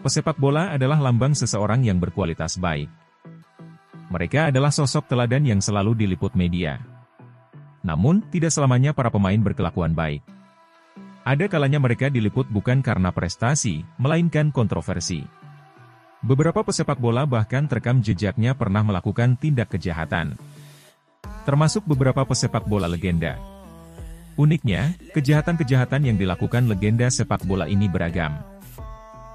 Pesepak bola adalah lambang seseorang yang berkualitas baik. Mereka adalah sosok teladan yang selalu diliput media. Namun, tidak selamanya para pemain berkelakuan baik. Ada kalanya mereka diliput bukan karena prestasi, melainkan kontroversi. Beberapa pesepak bola bahkan terekam jejaknya pernah melakukan tindak kejahatan. Termasuk beberapa pesepak bola legenda. Uniknya, kejahatan-kejahatan yang dilakukan legenda sepak bola ini beragam.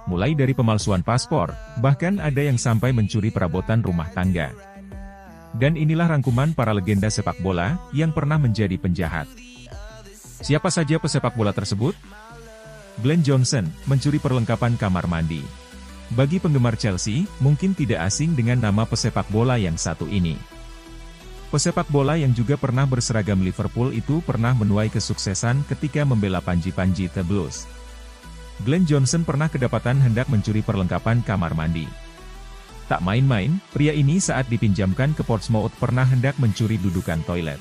Mulai dari pemalsuan paspor, bahkan ada yang sampai mencuri perabotan rumah tangga. Dan inilah rangkuman para legenda sepak bola yang pernah menjadi penjahat. Siapa saja pesepak bola tersebut? Glenn Johnson, mencuri perlengkapan kamar mandi. Bagi penggemar Chelsea, mungkin tidak asing dengan nama pesepak bola yang satu ini. Pesepak bola yang juga pernah berseragam Liverpool itu pernah menuai kesuksesan ketika membela Panji-Panji The Blues. Glenn Johnson pernah kedapatan hendak mencuri perlengkapan kamar mandi. Tak main-main, pria ini saat dipinjamkan ke Portsmouth pernah hendak mencuri dudukan toilet.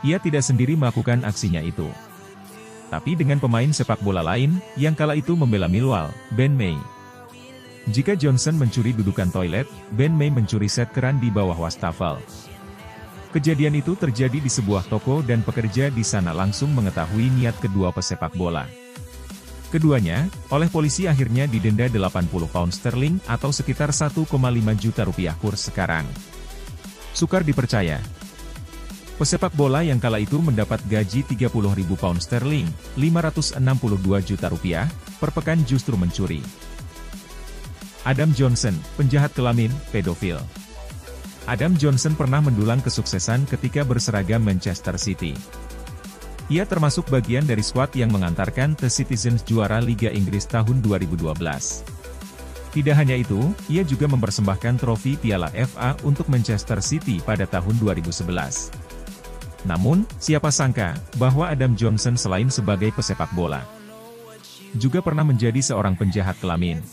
Ia tidak sendiri melakukan aksinya itu. Tapi dengan pemain sepak bola lain, yang kala itu membela Millwall, Ben May. Jika Johnson mencuri dudukan toilet, Ben May mencuri set keran di bawah wastafel. Kejadian itu terjadi di sebuah toko dan pekerja di sana langsung mengetahui niat kedua pesepak bola. Keduanya, oleh polisi akhirnya didenda 80 pound sterling atau sekitar 1,5 juta rupiah kurs sekarang. Sukar dipercaya. Pesepak bola yang kala itu mendapat gaji 30.000 pound sterling, 562 juta rupiah, per pekan justru mencuri. Adam Johnson, penjahat kelamin, pedofil. Adam Johnson pernah mendulang kesuksesan ketika berseragam Manchester City. Ia termasuk bagian dari skuad yang mengantarkan The Citizens juara Liga Inggris tahun 2012. Tidak hanya itu, ia juga mempersembahkan trofi Piala FA untuk Manchester City pada tahun 2011. Namun, siapa sangka, bahwa Adam Johnson selain sebagai pesepak bola, juga pernah menjadi seorang penjahat kelamin.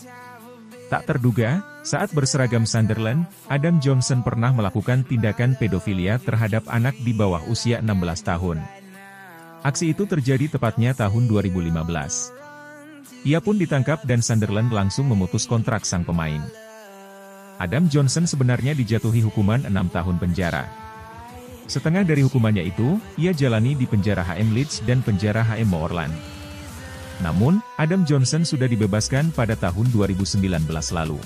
Tak terduga, saat berseragam Sunderland, Adam Johnson pernah melakukan tindakan pedofilia terhadap anak di bawah usia 16 tahun. Aksi itu terjadi tepatnya tahun 2015. Ia pun ditangkap dan Sunderland langsung memutus kontrak sang pemain. Adam Johnson sebenarnya dijatuhi hukuman 6 tahun penjara. Setengah dari hukumannya itu, ia jalani di penjara HM Leeds dan penjara HM Moorland. Namun, Adam Johnson sudah dibebaskan pada tahun 2019 lalu.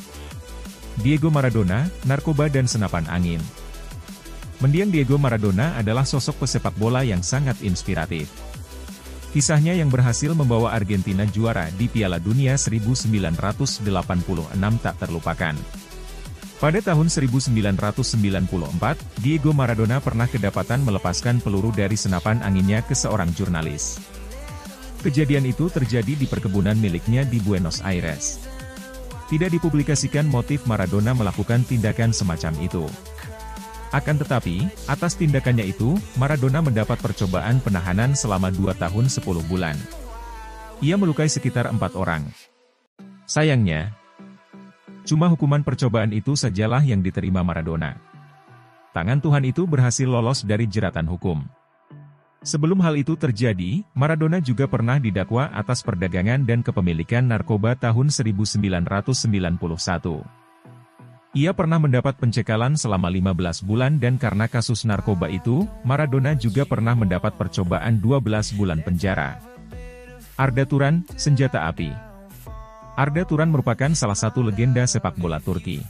Diego Maradona, narkoba dan senapan angin. Mendiang Diego Maradona adalah sosok pesepak bola yang sangat inspiratif. Kisahnya yang berhasil membawa Argentina juara di Piala Dunia 1986 tak terlupakan. Pada tahun 1994, Diego Maradona pernah kedapatan melepaskan peluru dari senapan anginnya ke seorang jurnalis. Kejadian itu terjadi di perkebunan miliknya di Buenos Aires. Tidak dipublikasikan motif Maradona melakukan tindakan semacam itu. Akan tetapi, atas tindakannya itu, Maradona mendapat percobaan penahanan selama 2 tahun 10 bulan. Ia melukai sekitar 4 orang. Sayangnya, cuma hukuman percobaan itu sajalah yang diterima Maradona. Tangan Tuhan itu berhasil lolos dari jeratan hukum. Sebelum hal itu terjadi, Maradona juga pernah didakwa atas perdagangan dan kepemilikan narkoba tahun 1991. Ia pernah mendapat pencekalan selama 15 bulan dan karena kasus narkoba itu, Maradona juga pernah mendapat percobaan 12 bulan penjara. Arda Turan, senjata api. Arda Turan merupakan salah satu legenda sepak bola Turki.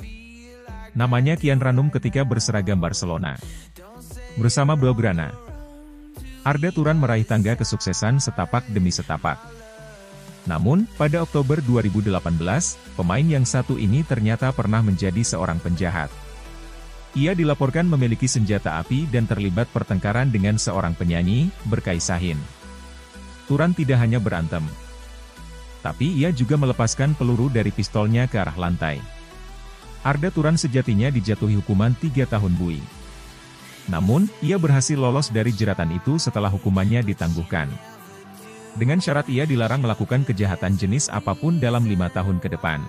Namanya kian ranum ketika berseragam Barcelona. Bersama Blaugrana, Arda Turan meraih tangga kesuksesan setapak demi setapak. Namun, pada Oktober 2018, pemain yang satu ini ternyata pernah menjadi seorang penjahat. Ia dilaporkan memiliki senjata api dan terlibat pertengkaran dengan seorang penyanyi, Berkay Sahin. Turan tidak hanya berantem, tapi ia juga melepaskan peluru dari pistolnya ke arah lantai. Arda Turan sejatinya dijatuhi hukuman 3 tahun bui. Namun, ia berhasil lolos dari jeratan itu setelah hukumannya ditangguhkan. Dengan syarat ia dilarang melakukan kejahatan jenis apapun dalam 5 tahun ke depan.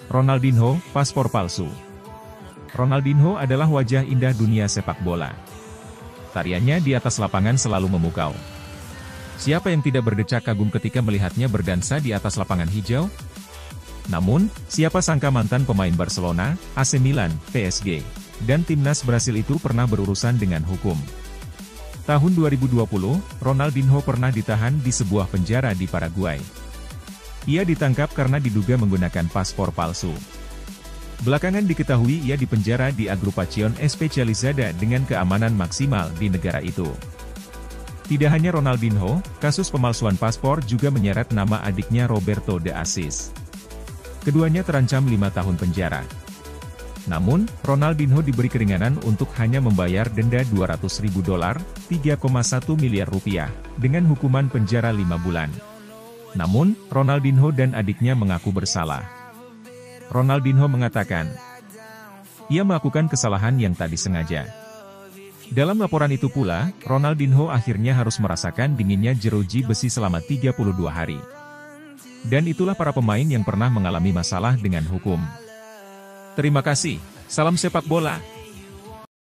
Ronaldinho, paspor palsu. Ronaldinho adalah wajah indah dunia sepak bola. Tariannya di atas lapangan selalu memukau. Siapa yang tidak berdecak kagum ketika melihatnya berdansa di atas lapangan hijau? Namun, siapa sangka mantan pemain Barcelona, AC Milan, PSG, dan timnas Brasil itu pernah berurusan dengan hukum. Tahun 2020, Ronaldinho pernah ditahan di sebuah penjara di Paraguay. Ia ditangkap karena diduga menggunakan paspor palsu. Belakangan diketahui ia dipenjara di Agrupación Especializada dengan keamanan maksimal di negara itu. Tidak hanya Ronaldinho, kasus pemalsuan paspor juga menyeret nama adiknya Roberto de Assis. Keduanya terancam 5 tahun penjara. Namun, Ronaldinho diberi keringanan untuk hanya membayar denda $200.000, 3,1 miliar rupiah, dengan hukuman penjara 5 bulan. Namun, Ronaldinho dan adiknya mengaku bersalah. Ronaldinho mengatakan, ia melakukan kesalahan yang tak disengaja. Dalam laporan itu pula, Ronaldinho akhirnya harus merasakan dinginnya jeruji besi selama 32 hari. Dan itulah para pemain yang pernah mengalami masalah dengan hukum. Terima kasih, salam sepak bola.